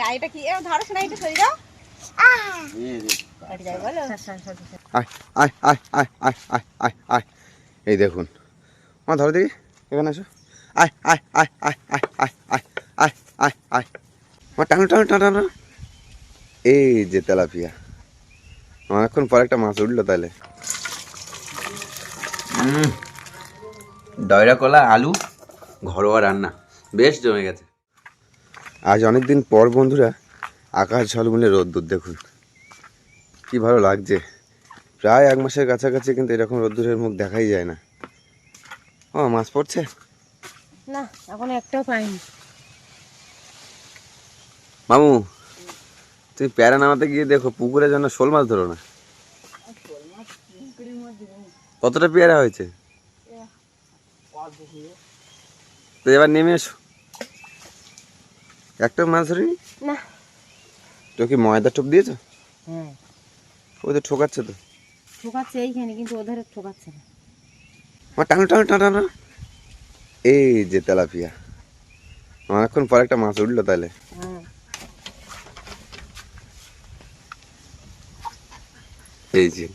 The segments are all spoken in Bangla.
গাড়িটা কি ধরো শোনা একটু সরে যাও। এই দেখুন আমার ধরো দেখি, এখানে আসো। আয় আয় আয় আয় আয় আয় আয় আয় আয় আয় আমার টানো টানো টানো টানো। এই যে তেলাপিয়া, অনেকক্ষণ পর একটা মাছ উঠলো তাহলে। ডয়রা কলা আলু ঘরোয়া রান্না বেশ জমে গেছে। আজ অনেকদিন পর বন্ধুরা আকাশ ঝলমলে রোদ্দুর দেখুন, কি ভালো লাগছে। প্রায় 1 মাসের কাছাকাছি কিন্তু এরকম রোদ্দুরের মুখ দেখাই যায় না। ও মাছ পড়ছে না, এখন একটাও পাইনি। মামু তুমি প্যারা নামাতে গিয়ে দেখো পুকুরের জন্য শোল মাছ ধরো না। কতটা পেয়ারা হয়েছে তো এবার নেমে এসো। একটা মাছ ধরিনি না। তো কি ময়দা টোপ দিয়েছো? হ্যাঁ, ওই তো ঠোকাচ্ছে তো। ঠোকাচ্ছে এইখানে, কিন্তু ওদের ঠোকাচ্ছে না। আমার টানো টানো টানো টানো। এই যে তেলাপিয়া, অনেকক্ষণ পর একটা মাছ উঠলো তাহলে। এই যে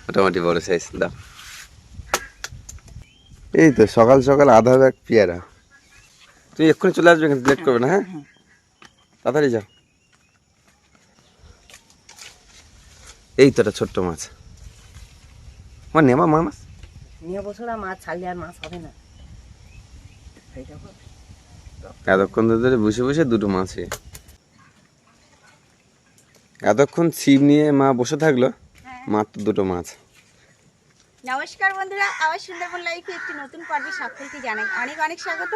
মোটামুটি বড় সাইজ দাও। এই তো সকাল সকাল আধা ব্যাগ পেয়ারা। তুমি এক্ষুনি চলে আসবে, কিন্তু লেট করবে না। হ্যাঁ তাড়াতাড়ি যাও। এই তো একটা ছোট্ট মাছ। আমার নেমা মাছ নিয়ে বছর মাছ ছাড়লে আর মাছ হবে না। এতক্ষণ ধরে বসে বসে দুটো মাছ। এতক্ষণ ছিপ নিয়ে মা বসে থাকলো, মাত্র দুটো মাছ। নমস্কার বন্ধুরা, আবার সুন্দরবন লাইফে একটি নতুন পর্বে সকলকে জানাই অনেক অনেক স্বাগত।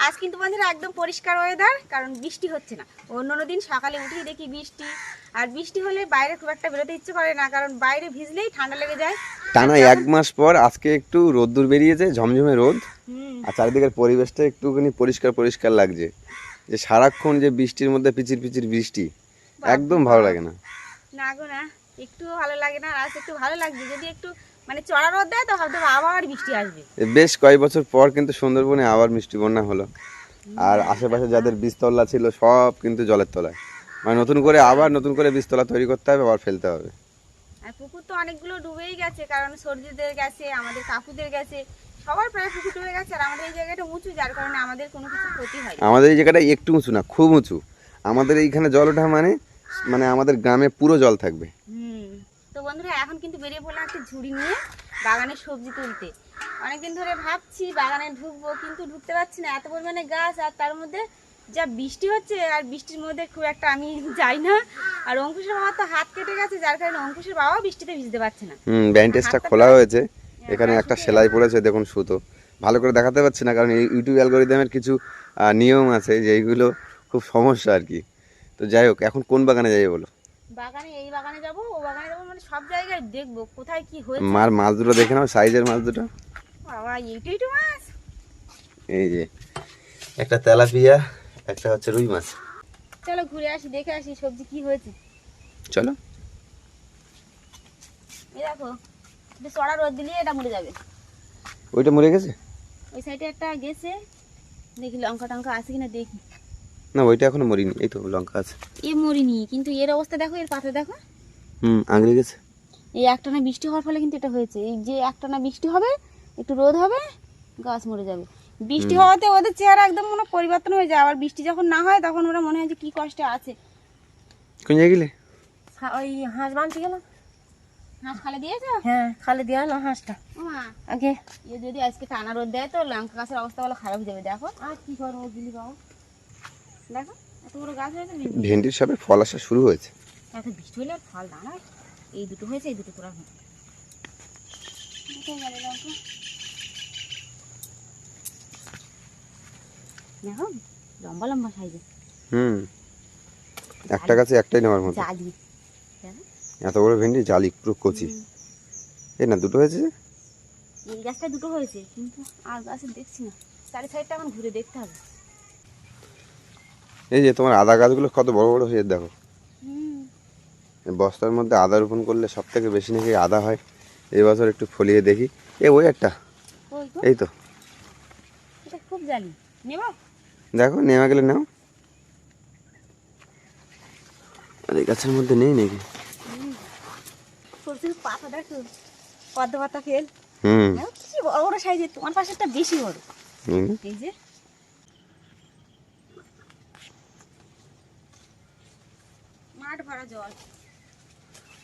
আজ কিন্তু বন্ধুরা একদম পরিষ্কার ওয়েদার, কারণ বৃষ্টি হচ্ছে না। অন্য দিন সকালে উঠেই দেখি বৃষ্টি, আর বৃষ্টি হলে বাইরে খুব একটা বেরোতে ইচ্ছে করে না, কারণ বাইরে ভিজলেই ঠান্ডা লেগে যায়। টানা 1 মাস পর আজকে একটু রোদ্দুর বেরিয়েছে, ঝমঝমে রোদ। আর চারিদিকের পরিবেশটা একটুখানি পরিষ্কার পরিষ্কার লাগছে। যে সারাক্ষণ যে বৃষ্টির মধ্যে পিচির পিচির বৃষ্টি, একদম ভালো লাগে না। না গো না, একটু ভালো লাগে না। আজ একটু ভালো লাগছে, যদি একটু মানে চড়া রোদ দেয় তো হয়তো আবার বৃষ্টি আসবে। বেশ কয়েক বছর পর কিন্তু সুন্দরবনে আবার মিষ্টি বন্যা হলো। আর আশেপাশে যাদের বীজতলা ছিল সব কিন্তু জলের তলায়। মানে নতুন করে আবার নতুন করে বীজতলা তৈরি করতে হবে, আবার ফেলতে হবে। আর পুকুর তো অনেকগুলো ডুবেই গেছে, কারণ সর্দিদের গেছে, আমাদের কাকুদের গেছে, সবার প্রায় পুকুর ডুবে গেছে। আর আমাদের এই জায়গাটা উঁচু, যার কারণে আমাদের কোনো কিছু ক্ষতি হয় না। আমাদের এই জায়গাটা একটু উঁচু না, খুব উঁচু। আমাদের এইখানে জল ওঠা মানে মানে আমাদের গ্রামে পুরো জল থাকবে। তো বন্ধুরা এখন কিন্তু বেরিয়ে পড়লাম একটা ঝুড়ি নিয়ে বাগানে সবজি তুলতে। অনেকদিন ধরে ভাবছি বাগানে ঢুকবো, কিন্তু ঢুকতে পারছি না, এত পরিমাণে গাছ। আর তার মধ্যে যা বৃষ্টি হচ্ছে, আর বৃষ্টির মধ্যে খুব একটা আমি যাই না। আর অঙ্কুশের বাবা তো হাত কেটে গেছে, যার কারণে অঙ্কুশের বাবা বৃষ্টিতে ভিজতে পারছে না। ব্যান্ডেজটা খোলা হয়েছে, এখানে একটা সেলাই পড়েছে দেখুন, সুতো ভালো করে দেখাতে পারছি না, কারণ ইউটিউব অ্যালগরিদমের কিছু নিয়ম আছে যেইগুলো খুব সমস্যা আর কি। তো যাই হোক, এখন কোন বাগানে যাই বলো? বাগানে, এই বাগানে যাবো, ও বাগানে যাবো, মানে সব জায়গায় দেখবো কোথায় কি হয়েছে। মার মাছ দুটো দেখে নাও, সাইজের মাছ দুটো। বাবা এইটু মাছ। এই যে একটা তেলাপিয়া, একটা হচ্ছে রুই মাছ। চলো ঘুরে আসি, দেখে আসি সবজি কি হয়েছে। চলো। এই দেখো, একটু চড়া রোদ দিলে এটা মরে যাবে। ওইটা মরে গেছে? ওই সাইডে একটা গেছে, দেখি লঙ্কা টঙ্কা আছে কিনা দেখি। না ওইটা এখনো মরিনি, এই তো লঙ্কা আছে। এ মরিনি, কিন্তু এর অবস্থা দেখো, এর পাতা দেখো। আঙড়ে গেছে। এই একটানা বৃষ্টি হওয়ার ফলে কিন্তু এটা হয়েছে। এই যে একটানা বৃষ্টি হবে, একটু রোদ হবে, গাছ মরে যাবে। বৃষ্টি হওয়াতে ওদের চেহারা একদম মনে পরিবর্তন হয়ে যায়। আবার বৃষ্টি যখন না হয় তখন ওরা মনে হয় যে কি কষ্টে আছে। কোন জায়গায় গেলে? ওই হাঁস বাঁধতে গেলাম। হাঁস খালে দিয়েছো? হ্যাঁ, খালে দিয়ে এলাম হাঁসটা। আগে এ যদি আজকে টানা রোদ দেয় তো লঙ্কা গাছের অবস্থা বলে খারাপ হয়ে যাবে। দেখো আর কি করবো দিলি বাবা, দেখো এত বড় গাছ হয়েছে। ভেন্ডির সবে ফল আসা শুরু হয়েছে। এত বৃষ্টি হলে আর ফল দাঁড়ায়। এই দুটো হয়েছে, এই দুটো তোরা হয়েছে। দেখো লম্বা লম্বা সাইজে। একটা গাছে একটাই নেওয়ার মতো। জালি এত বড় ভেন্ডি, জালি পুরো কচি। এই না দুটো হয়েছে। এই গাছটা দুটো হয়েছে, কিন্তু আর গাছে দেখছি না। চারি সাইডটা এখন ঘুরে দেখতে হবে। এই যে তোমার আদা গাছগুলো কত বড় বড় হয়ে দেখো। বস্তার মধ্যে আদা রোপণ করলে সব থেকে বেশি নাকি আদা হয়। এই বছর একটু ফলিয়ে দেখি। ওই একটা, এই তো এটা খুব জালি। নেব? দেখো নেমে গেলে নাও। আর এই গাছের মধ্যে নেই নাকি? সরষের পাতা দেখো, পদ্ম পাতা ফেল। হুম কি বড় বড় সাইজের, তোমার পাশেরটা বেশি বড়। হুম। এই যে মাঠ ভরা জল।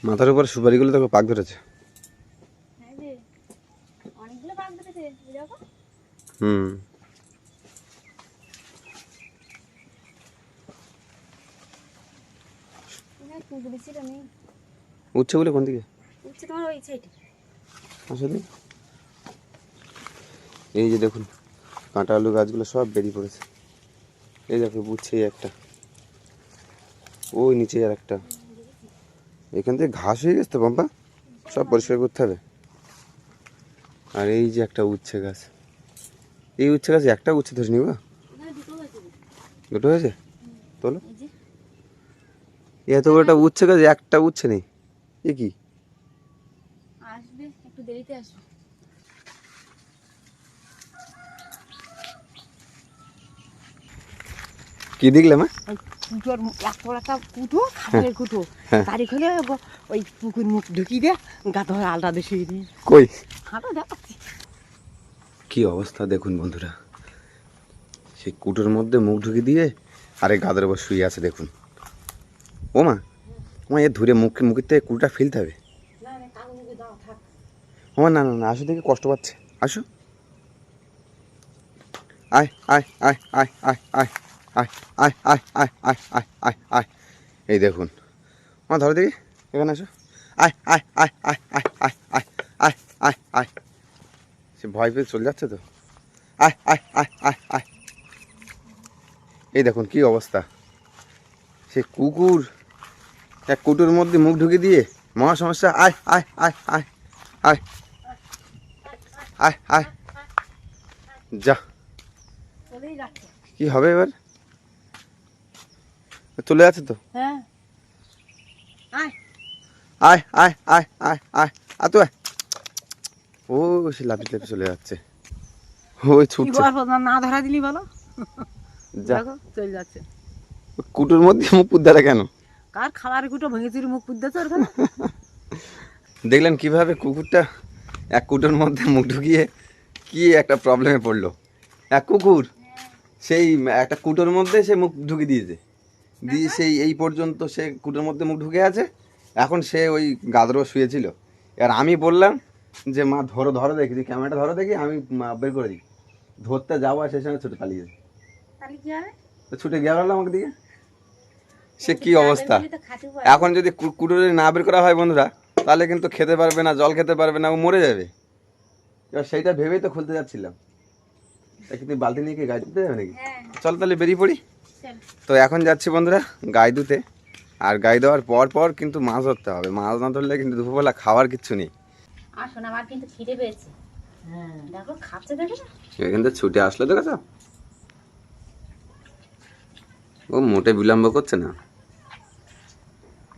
মাথার উপর সুপারিগুলো দেখো পাক ধরেছে। হ্যাঁ যে অনেকগুলো বাঘ ধরেছে, এই দেখো। হুম। এখানে কুঁদরি ছিল নেই। উচ্ছেগুলো কোন দিকে? উঠছে তোমার ওই সাইডে। আসলে এই যে দেখুন কাঁটা আলু গাছগুলো সব বেরিয়ে পড়েছে। এই দেখো বুঝছেই একটা, ওই নিচে আর একটা। এখান থেকে ঘাস হয়ে গেছে তো বাম্পা, সব পরিষ্কার করতে হবে। আর এই যে একটা উচ্ছে গাছ, এই উচ্ছে গাছে একটা উচ্ছে ধরে নিব। এখানে দুটো হয়েছে। দুটো হয়েছে? তোলো। এই যে এত বড় একটা উচ্ছে গাছ, একটা উচ্ছে নেই, এ কি? আসবে, একটু দেরিতে আসবে। কি দেখলে মা? কুটোর এত বড় একটা কুটো, খাবারের কুটো, তারিখ হলে ওই পুকুর মুখ ঢুকিয়ে দিয়ে গাঁথা হয়ে আলটা দিয়ে দিই। কই হাঁটো দেখাচ্ছি। কি অবস্থা দেখুন বন্ধুরা, সেই কুটোর মধ্যে মুখ ঢুকিয়ে দিয়ে আরে গাদের উপর শুয়ে আছে দেখুন। ও মা, মা এ ধরে মুখের থেকে কুটোটা ফেলতে হবে। না না, কাগজে দাও থাক। ও মা, না না না, আসো দেখে কষ্ট পাচ্ছে, আসো। আয় আয় আয় আয় আয় আয় আয় আয় আয় আয় আয় আয় আয় আয়। এই দেখুন মা, ধরো দেখি, এখানে আসো। আয় আয় আয় আয় আয় আয় আয় আয় আয় আয়। সে ভয় পেয়ে চলে যাচ্ছে তো। আয় আয় আয় আয় আয়। এই দেখুন কি অবস্থা, সে কুকুর এক কুটোর মধ্যে মুখ ঢুকে দিয়ে মহা সমস্যা। আয় আয় আয় আয় আয় আয় আয়। যা, চলেই যাচ্ছে। কি হবে এবার? চলে যাচ্ছে তো। হ্যাঁ, আয় আয় আয় আয় আয় আয় আয় তো আয়। ও সে লাফি লাফি চলে যাচ্ছে, ওই কি ছুটছে। গল্প, না ধরা দিলি বলো। যা, দেখো চলে যাচ্ছে। কুটোর মধ্যে মুখ পুদ্দারা কেন? কার খাবারের কুটো ভেঙে চুরি মুখ পুদ্দেছে ওখানে। দেখলেন কিভাবে কুকুরটা এক কুটোর মধ্যে মুখ ঢুকিয়ে কি একটা প্রবলেমে পড়লো। এক কুকুর সেই একটা কুটোর মধ্যে সে মুখ ঢুকিয়ে দিয়েছে, দিয়ে সেই এই পর্যন্ত সে কুটোর মধ্যে মুখ ঢুকে আছে। এখন সে ওই গাদরও শুয়েছিল। এবার আমি বললাম যে মা ধরো ধরো দেখি, তুই ক্যামেরাটা ধরো দেখি, আমি বের করে দিই। ধরতে যাবো আর সেই সঙ্গে ছুটে পালিয়েছে। তাহলে কি হবে? তো ছুটে গিয়ে গেল আমাকে দিকে। সে কি অবস্থা! তো খাতে পারে। এখন যদি কুটোর না বের করা হয় বন্ধুরা, তাহলে কিন্তু খেতে পারবে না, জল খেতে পারবে না, ও মরে যাবে। এবার সেইটা ভেবেই তো খুলতে যাচ্ছিলাম। তা কি তুই বালতি নিয়ে কি গায়ে ধুতে যাবে নাকি? হ্যাঁ চল তাহলে বেরিয়ে পড়ি। চল। তো এখন যাচ্ছি বন্ধুরা গায়ে ধুতে। আর গায়ে দেওয়ার পর পর কিন্তু মাছ ধরতে হবে, মাছ না ধরলে কিন্তু দুপুরবেলা খাওয়ার কিচ্ছু নেই। আর শোনা, আমার কিন্তু খিদে পেয়েছে। হ্যাঁ, দেখো খাচ্ছে, দেখো না। এখান থেকে ছুটে আসলো, দেখেছ? ও মোটে বিলম্ব করছে না।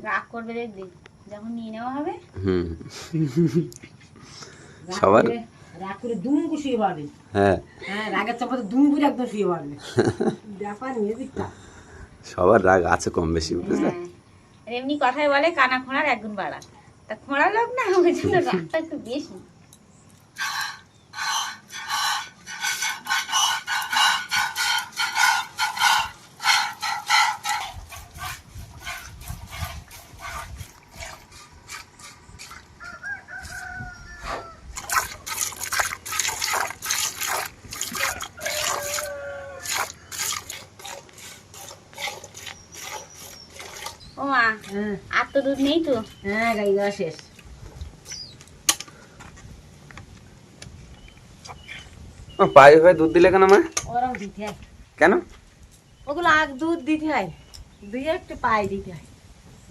রাগ করবে দেখবি যখন নিয়ে নেওয়া হবে। হুম। সবার রাগ করে দুমুকু শুয়ে পারবে। হ্যাঁ, হ্যাঁ, রাগের চাপাতে দুমুকুর একদম শুয়ে পারবে। ব্যাপার নিয়ে দিকটা। সবার রাগ আছে কম বেশি, বুঝলে? হ্যাঁ, আর এমনি কথায় বলে কানা খোঁড়ার একগুণ বাড়া। তা খোঁড়া লোক না, ওই জন্য রাগটা একটু বেশি। ও মা, হ্যাঁ আর তো দুধ নেই তো। হ্যাঁ, গাই দেওয়া শেষ। পায়ে পায়ে দুধ দিলে কেন মা? ওরম দিতে হয়, কেন? ওগুলো আগ দুধ দিতে হয়, দিয়ে একটু পায়ে দিতে হয়।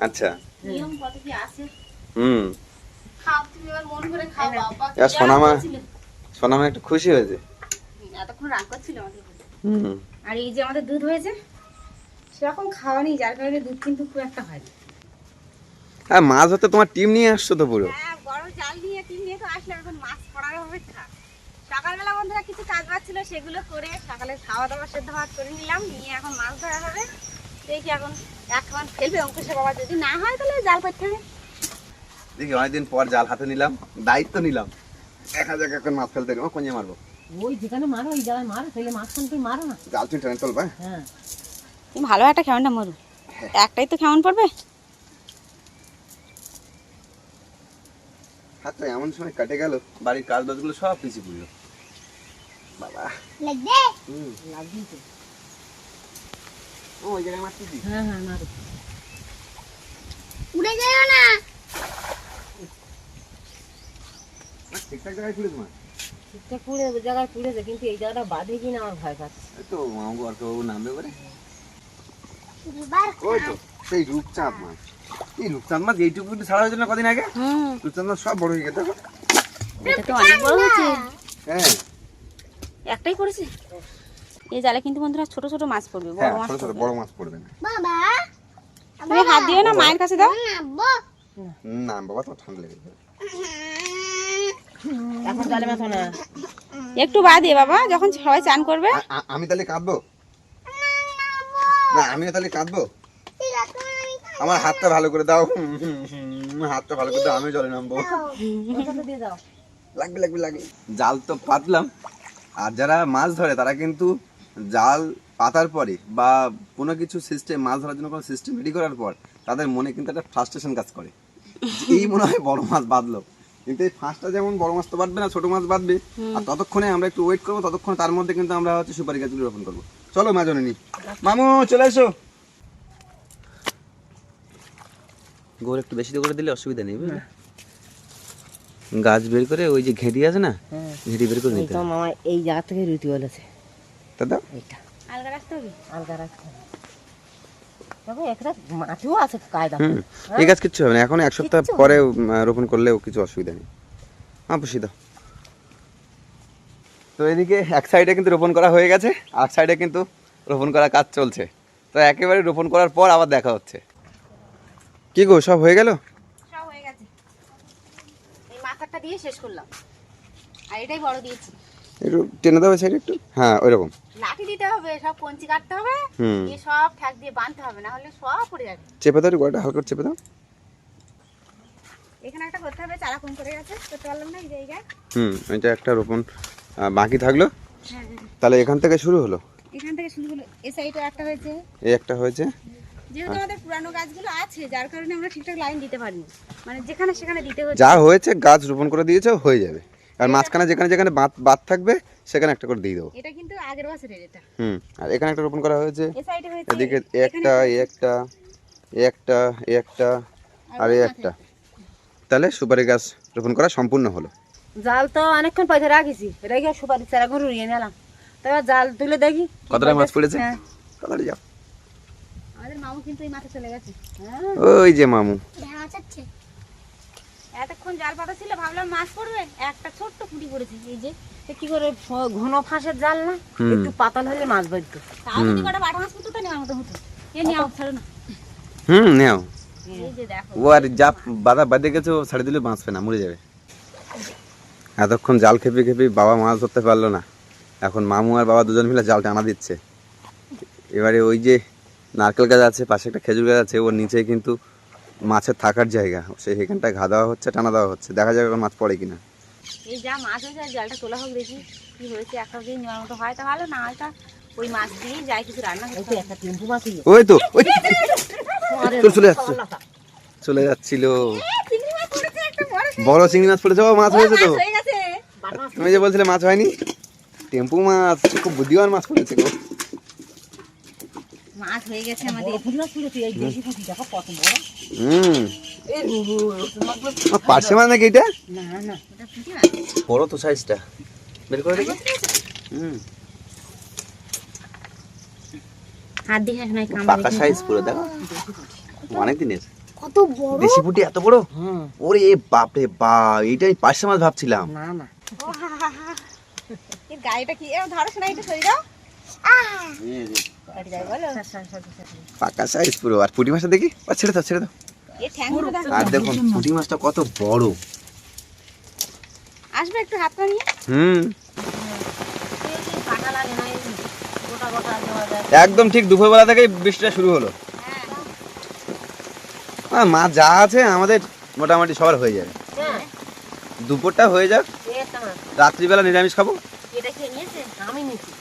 আচ্ছা। নিয়ম কত কি আছে। হুম। খাও তুমি, এবার মন করে খাও। বাবা এবার সোনামা একটু খুশি হয়েছে। এতক্ষণ রাগ করছিল আমাদের উপরে। হুম। আর এই যে আমাদের দুধ হয়েছে, সেরকম খাওয়া নেই, যার কারণে দুধ কিন্তু খুব একটা হয় না। হ্যাঁ, মাছ ধরতে তোমার টিম নিয়ে আসছো তো পুরো। হ্যাঁ, বড় জাল নিয়ে টিন নিয়ে তো আসলাম, এখন মাছ পড়ার অপেক্ষা। সকালবেলা বন্ধুরা কিছু কাজ বাজ ছিল, সেগুলো করে সকালে খাওয়া দাওয়া সেদ্ধ ভাত করে নিলাম, নিয়ে এখন মাছ ধরা হবে। দেখি এখন এক খান ফেলবে অঙ্কুশের বাবা, যদি না হয় তাহলে জাল পাততে হবে। দেখি অনেকদিন পর জাল হাতে নিলাম, দায়িত্ব নিলাম, দেখা যাক এখন মাছ ফেলতে গেলে কোন মারবো। ওই যেখানে মারো ওই জায়গায় মারো, তাহলে মাঝখান তুই মারো না। জাল তুই টেনে চলবে। হ্যাঁ তুমি ভালো একটা খেমনটা মরু, একটাই তো খেমন পড়বে। হাতটা এমন সময় কাটে গেল, বাড়ির কাজ বাজগুলো সব পিছিয়ে পড়লো। বাবা লাগবেই তো। ওই জায়গায় মারতেছি। হ্যাঁ হ্যাঁ মারো। উড়ে যাও না। ঠিকঠাক জায়গায় খুলে তোমার ঠিকঠাক পুড়ে জায়গায় পুড়েছে, কিন্তু এই জায়গাটা বাঁধে কিনা আমার ভয় পাচ্ছে। এই তো মামু অর্কবাবু নামবে করে। ওই তো সেই রূপচাঁদ মাছ। এই রূপচাঁদ মাছ এইটুকু কিন্তু ছাড়া হয়েছিল না কদিন আগে। রূপচাঁদ মাছ সব বড় হয়ে গেছে। এটা তো অনেক বড় হয়েছে। হ্যাঁ একটাই পড়েছে। এই জালে কিন্তু বন্ধুরা ছোট ছোট মাছ পড়বে, বড় মাছ ছোট ছোট পড়বে বড় মাছ পড়বে না। তুমি হাত দিও না, মায়ের কাছে দাও। না বাবা, তো ঠান্ডা লেগে যাবে। এখন জালে মাথা না। একটু বাদে বাবা, যখন সবাই চান করবে। আমি তাহলে কাঁদবো না, আমিও তাহলে কাঁদবো। আমার হাতটা ভালো করে দাও, হাতটা ভালো করে দাও, আমি জলে নামবো। দিয়ে দাও। লাগবে লাগবে লাগবে। জাল তো পাতলাম, আর যারা মাছ ধরে তারা কিন্তু জাল পাতার পরে বা কোনো কিছু সিস্টেম, মাছ ধরার জন্য কোনো সিস্টেম রেডি করার পর তাদের মনে কিন্তু একটা ফ্রাস্ট্রেশন কাজ করে। এই মনে হয় বড় মাছ বাঁধলো, কিন্তু এই ফাঁসটা যেমন বড় মাছ তো বাঁধবে না, ছোট মাছ বাঁধবে। আর ততক্ষণে আমরা একটু ওয়েট করবো, ততক্ষণে তার মধ্যে কিন্তু আমরা হচ্ছে সুপারি গাছগুলো রোপণ করবো। চলো মা জননী, মামু চলে এসো। গোল একটু বেশি করে দিলে অসুবিধা নেই, বুঝলে? গাছ বের করে ওই যে ঘেঁটি আছে না, ঘেঁটি বের করে নিতে হবে। মামা এই জায়গা থেকে রুটি বলেছে দাদা এইটা আলগা রাখতে হবে। আলগা রাখতে হবে। তবে একটা মাটিও আছে কায়দা। এই গাছ কিচ্ছু হবে না, এখন এক সপ্তাহ পরে রোপণ করলেও কিছু অসুবিধা নেই। পুষি দাও। তো এদিকে এক সাইডে কিন্তু রোপণ করা হয়ে গেছে, আর সাইডে কিন্তু রোপণ করার কাজ চলছে। তো একেবারে রোপণ করার পর আবার দেখা হচ্ছে। কি গো, সব হয়ে গেল? সব হয়ে গেছে, এই মাথাটা দিয়ে শেষ করলাম, আর এটাই বড় দিয়েছি। একটু টেনে দেবো সাইডে একটু, হ্যাঁ ওইরকম। লাঠি দিতে হবে, সব কঞ্চি কাটতে হবে, দিয়ে সব ঠ্যাক দিয়ে বাঁধতে হবে, না হলে সব পড়ে যাবে। চেপে দাও, গোড়াটা হালকা করে চেপে দাও। এখানে একটা করতে হবে, চারা কম করে গেছে, করতে পারলাম না এই জায়গায়। এটা একটা রোপণ বাকি থাকলো, হ্যাঁ তাহলে এখান থেকে শুরু হলো। এখান থেকে শুরু হলো, এই সাইডে একটা হয়েছে। এই একটা হয়েছে, যেহেতু আমাদের পুরানো গাছগুলো আছে, যার কারণে আমরা ঠিকঠাক লাইন দিতে পারিনি, মানে যেখানে সেখানে দিতে হচ্ছে। যা হয়েছে গাছ রোপণ করে দিয়েছে, হয়ে যাবে। আর মাঝখানে যেখানে যেখানে বাদ থাকবে সেখানে একটা করে দিয়ে দেবো। এটা কিন্তু আগের বছরের এটা। আর এখানে একটা রোপণ করা হয়েছে, এই সাইডে হয়েছে, এদিকে একটা একটা আর একটা। তাহলে সুপারি গাছ রোপণ করা সম্পূর্ণ হলো। জাল তো অনেকক্ষণ পয়সা রাখিছি, রেখে সুপারি চারা ঘুরে উড়িয়ে নিলাম। তবে জাল তুলে দেখি কতটা মাছ পড়েছে। হ্যাঁ। তাড়াতাড়ি যাও। আমাদের মামু কিন্তু এই মাঠে চলে গেছে। ওই যে মামু, এতক্ষণ জাল পাতা ছিল, ভাবলাম মাছ পড়বে, একটা ছোট্ট পুঁটি পড়েছে। এই যে তো কি করে ঘন ফাঁসের জাল না, একটু পাতাল হলে মাছ বাঁধতো। তাও যদি কটা বাটা মাছ পড়তো, তো নেওয়ার মতো হতো। এ নিও, ছাড়ো না। নেও। এই যে দেখো, ও আর যা বাধা বাঁধে গেছে, ও ছাড়ে দিলে বাঁচবে না, মরে যাবে। এতক্ষণ জাল খেপে খেপে বাবা মাছ ধরতে পারলো না, এখন মামু আর বাবা দুজন মিলে জাল টানা দিচ্ছে। এবারে ওই যে নারকেল গাছ আছে, পাশে একটা খেজুর গাছ আছে, ওর নিচে কিন্তু মাছের থাকার জায়গা, সেখানটায় ঘা দেওয়া হচ্ছে, টানা দেওয়া হচ্ছে। দেখা যাবে মাছ পড়ে কিনা। এই যা মাছ হয়েছে, আর জালটা তোলা হোক, দেখি কি হয়েছে। একটা দিয়ে নেওয়ার মতো হয় তা ভালো, না হয়টা ওই মাছ দিয়েই যাই কিছু রান্না করতে হবে। একটা টেম্পু মাছ ওই তো ওই চলে যাচ্ছে, চলে যাচ্ছিল। চিংড়ি মাছ পড়েছে, একটা বড় চিংড়ি মাছ পড়েছে। ও মাছ হয়েছে তো, হয়ে গেছে। তুমি যে বলছিলে মাছ হয়নি। টেম্পু মাছ, খুব বুদ্ধিমান মাছ পড়েছে গো। মাছ হয়ে গেছে আমাদের। পার্শে মাছ নাকি এটা? না না, ওটা পুঁটি মাছ। বড় তো সাইজটা, বের করে দেখি। হাত দিয়ে এখন পাকা সাইজ পুরো, দেখো অনেক দিনের। কত বড় দেশি পুঁটি এত বড়। ওরে বাপ রে বাপ, এইটাই পার্শে মাছ ভাবছিলাম। না না, এর গায়েটা কি, এ ধরছ না, এটা সরি দাও। পাকা সাইজ পুরো। আর পুঁটি মাছটা দেখি, ছেড়ে দাও ছেড়ে দাও। এ ঠ্যাংগুলো দেখো। আর দেখুন পুঁটি মাছটা কত বড়। আসবে একটু হাতটা নিয়ে। কাটা লাগে না, গোটা একদম ঠিক দুপুরবেলা থেকেই বৃষ্টিটা শুরু হলো। মাছ যা আছে আমাদের মোটামুটি সবার হয়ে যাবে। দুপুরটা হয়ে যাক, রাত্রিবেলা নিরামিষ খাবো। এটা খেয়ে নিয়েছে? আমি নিচ্ছি।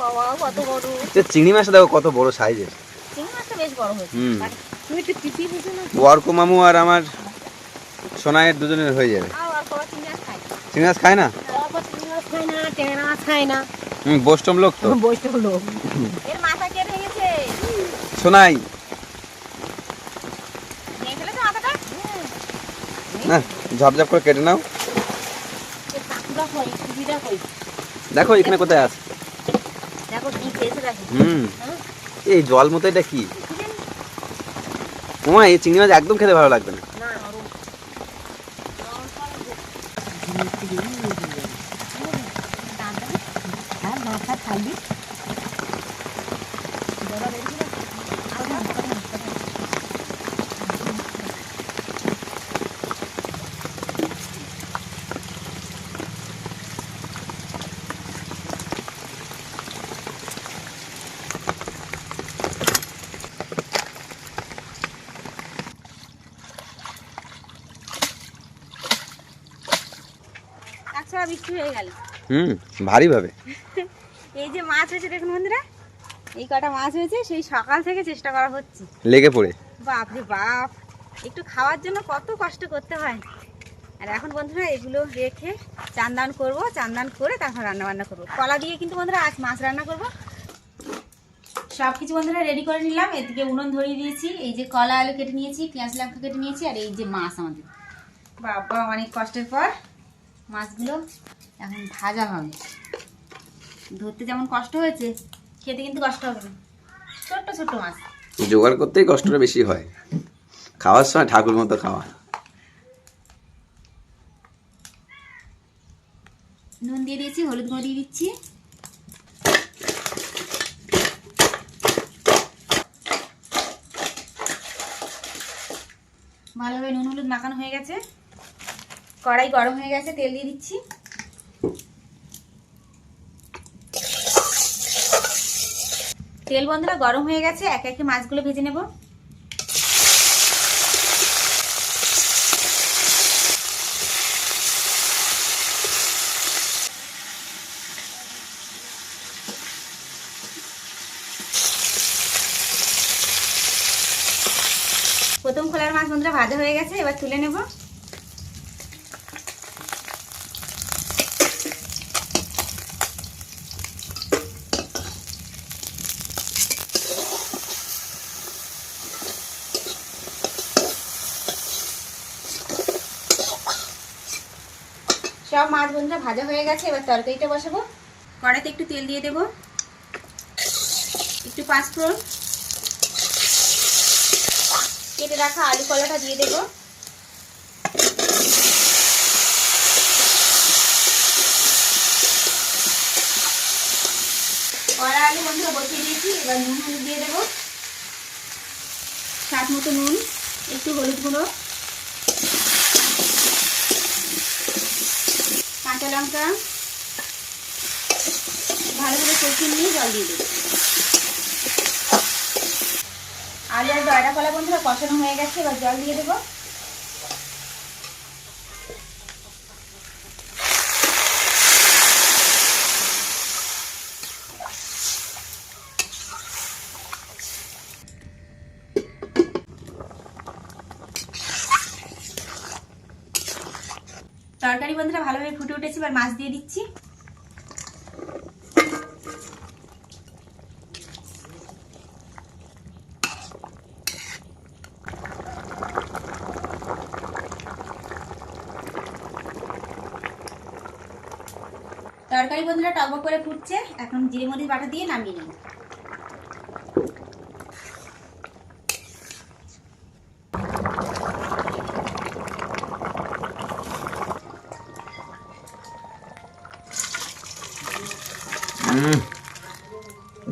বাবা কত বড় চিংড়ি মাছটা দেখো কত বড় সাইজের। চিংড়ি মাছটা বেশ বড় হয়েছে। তুমি একটু পিছিয়ে বুঝো না। অর্ক মামু আর আমার সোনাইয়ের দুজনের হয়ে যাবে। আর কত চিংড়ি মাছ খায়? চিংড়ি মাছ খায় না? তারপর চিংড়ি মাছ খায় না, ট্যাংরা মাছ খায় না। বৈষ্ণব লোক তো। বৈষ্ণব লোক। এর মাথা কে ভেঙেছে? সোনাই ভেঙে ফেলেছে মাথাটা? না, ঝপঝপ করে কেটে নাও। এই কাকুটা কই, কুবিটা কই? দেখো এখানে কোথায় আছে। দেখো কি খেয়েছে দেখো। এই জল মতো এটা কি? ওমা, এই চিংড়ি মাছ একদম খেতে ভালো লাগবে না। না, আর মাথা খালি। আচ্ছা বৃষ্টি হয়ে গেল। ভারী ভাবে। এই যে মাছ হয়েছে দেখুন বন্ধুরা, এই কটা মাছ হয়েছে, সেই সকাল থেকে চেষ্টা করা হচ্ছে। লেগে পড়ে বাপরে বাপ, একটু খাওয়ার জন্য কত কষ্ট করতে হয়। আর এখন বন্ধুরা এগুলো রেখে চান্দান করব, চান্দান করে তারপর রান্না বান্না করবো। কলা দিয়ে কিন্তু বন্ধুরা আজ মাছ রান্না করব। সব কিছু বন্ধুরা রেডি করে নিলাম। এদিকে উনুন ধরিয়ে দিয়েছি, এই যে কলা আলু কেটে নিয়েছি, পেঁয়াজ লঙ্কা কেটে নিয়েছি, আর এই যে মাছ আমাদের। বাবা অনেক কষ্টের পর মাছগুলো এখন ভাজা হবে। ধরতে যেমন কষ্ট হয়েছে, খেতে কিন্তু কষ্ট হবে না। ছোট্ট ছোট্ট মাছ। জোগাড় করতেই কষ্টটা বেশি হয়, খাওয়ার সময় ঠাকুর মতো খাওয়া। নুন দিয়ে দিয়েছি, হলুদ গুঁড়ো দিয়ে দিচ্ছি। ভালোভাবে নুন হলুদ মাখানো হয়ে গেছে। কড়াই গরম হয়ে গেছে, তেল দিয়ে দিচ্ছি। তেল বন্ধুরা গরম হয়ে গেছে, একে একে মাছগুলো ভেজে নেব। প্রথম খোলার মাছ বন্ধুরা ভাজা হয়ে গেছে, এবার তুলে নেব। সব মাছ বন্ধুরা ভাজা হয়ে গেছে, এবার তরকারিটা বসাবো। কড়াইতে একটু তেল দিয়ে দেব, একটু পাঁচফোড়ন, কেটে রাখা আলু কলাটা দিয়ে দেব। কড়া আলু বন্ধুরা বসিয়ে দিয়েছি, এবার নুন হলুদ দিয়ে দেব, স্বাদ মতো নুন, একটু হলুদ গুঁড়ো, কাঁচা লঙ্কা, ভালোভাবে কষিয়ে নিয়ে জল দিয়ে দেব। আলু আর দয়রা কলা বন্ধুরা কষানো হয়ে গেছে, এবার জল দিয়ে দেবো। তরকারি বন্ধুরা ভালোভাবে ফুটে উঠেছে, এবার মাছ দিয়ে দিচ্ছি। তরকারি বন্ধুরা টকবক করে ফুটছে, এখন জিরে মরিচ বাটা দিয়ে নামিয়ে নেব।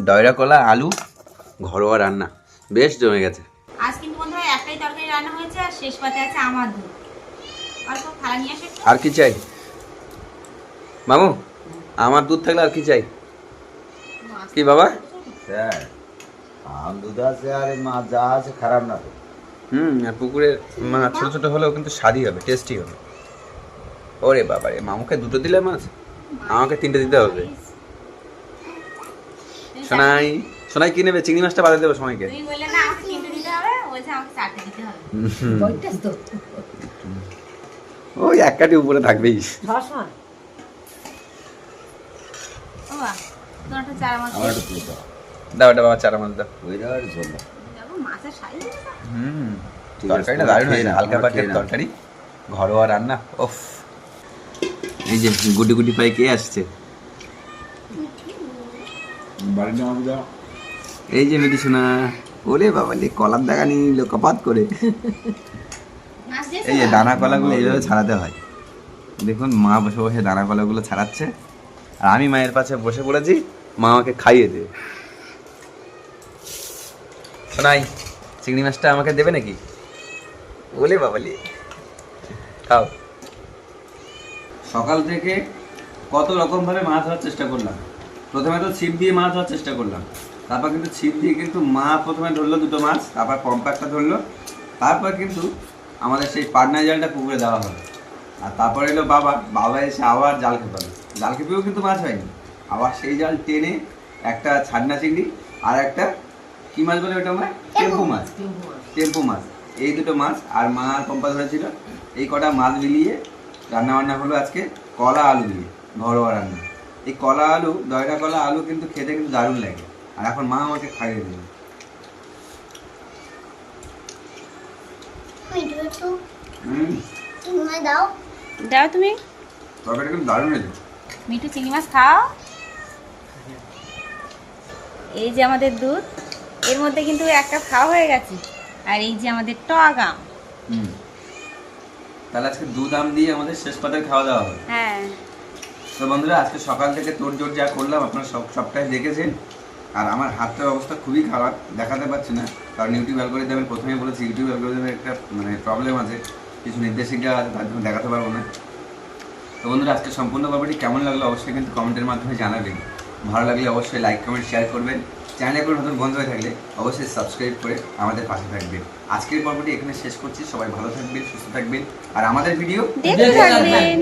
দয়রা কলা আলু ঘরোয়া রান্না বেশ জমে গেছে। আজ কিন্তু বন্ধুরা একটাই তরকারি রান্না হয়েছে, আর শেষ পাতে আছে আমার দুধ। অল্প থালা নিয়ে আসে। আর কি চাই মামু? আমার দুধ থাকলে আর কি চাই? কি বাবা? স্যার আম দুধ আছে আর এই মাছ যা আছে খারাপ না তো। আর পুকুরের মাছ ছোট ছোট হলেও কিন্তু স্বাদই হবে, টেস্টি হবে। ওরে বাবা রে, মামুকে দুটো দিলে মাছ, আমাকে তিনটে দিতে হবে। সোনাই, সোনাই কি নেবে? চিংড়ি মাছটা বাদে দেবো সময়কে। তুমি বললে না আমাকে 3টে দিতে হবে, বলছে আমাকে 4টে দিতে হবে। বইটাস তো ওই এক কাঠি উপরে থাকবেই। সবসময় ও বাহ, তোমারটা 4 মাছ আমার একটু তুলে দাও। দাও এটা বাবা, চারা মাছ দাও। ওই দাও আর ঝোল দাও। দেখো মাছের সাইজ ঠিক আছে, তরকারিটা দারুণ হয়েছে, খেয়ে নাও, হালকা তোমরা পাকের খেয়ে নাও। তরকারি, ঘরোয়া রান্না। ওফ, এই যে গুটি গুটি পাই কে আসছে? বাড়িতে আমাকে দাও। এই যে মেদি সোনা। ওরে বাবা লে, কলার দাগা নিয়ে নিল কপাত করে। মাছ দিয়েছো? এই যে দানা কলাগুলো এইভাবে ছাড়াতে হয়। দেখুন মা বসে বসে দানা কলাগুলো ছাড়াচ্ছে, আর আমি মায়ের পাশে বসে পড়েছি, মা আমাকে খাইয়ে দেবে। শোনাই, চিংড়ি মাছটা আমাকে দেবে নাকি? বলে বাবালি, খাও। সকাল থেকে কত রকম ভাবে মাছ ধরার চেষ্টা করলাম। প্রথমে তো ছিপ দিয়ে মাছ ধরার চেষ্টা করলাম, তারপর কিন্তু ছিপ দিয়ে কিন্তু মা প্রথমে ধরলো দুটো মাছ, তারপর কম্পাক্টটা ধরলো, তারপর কিন্তু আমাদের সেই পাটনা জালটা পুকুরে দেওয়া হলো, আর তারপর এলো বাবা, বাবা এসে আবার জাল খেপালো। জাল খেপেও কিন্তু মাছ হয়নি, আবার সেই জাল টেনে একটা ছাড়না চিংড়ি আর একটা কি মাছ বলে ওটা আমরা? টেম্পু মাছ। টেম্পু মাছ, এই দুটো মাছ আর মা আর কম্পা ধরেছিল। এই কটা মাছ মিলিয়ে রান্না বান্না হলো আজকে কলা আলু দিয়ে, ঘরোয়া রান্না। এই কলা আলু, দয়রা কলা আলু কিন্তু খেতে কিন্তু দারুণ লাগে, আর এখন মা আমাকে খাইয়ে দিল। দাও তুমি। তরকারিটা কিন্তু দারুণ হয়েছে। মিঠু চিংড়ি মাছ খাও। এই যে আমাদের দুধ, এর মধ্যে কিন্তু একটা খাওয়া হয়ে গেছে, আর এই যে আমাদের টক আম। তাহলে আজকে দুধ আম দিয়ে আমাদের শেষ পাতের খাওয়া দাওয়া হবে। হ্যাঁ, তো বন্ধুরা, আজকে সকাল থেকে তোড়জোড় যা করলাম আপনারা সবটাই দেখেছেন। আর আমার হাতের অবস্থা খুবই খারাপ, দেখাতে পারছি না, কারণ ইউটিউব অ্যালগরিদম প্রথমেই বলেছি, ইউটিউব অ্যালগরিদমের একটা প্রবলেম আছে, কিছু নির্দেশিকা আছে, তার জন্য দেখাতে পারবো না। তো বন্ধুরা, আজকে সম্পূর্ণ ব্যাপারটি কেমন লাগলো অবশ্যই কিন্তু কমেন্টের মাধ্যমে জানাবেন। ভালো লাগলে অবশ্যই লাইক কমেন্ট শেয়ার করবেন। চ্যানেলে কোনো নতুন বন্ধু হয়ে থাকলে অবশ্যই সাবস্ক্রাইব করে আমাদের পাশে থাকবেন। আজকের পর্বটি এখানে শেষ করছি। সবাই ভালো থাকবেন, সুস্থ থাকবেন, আর আমাদের ভিডিও দেখতে থাকবেন।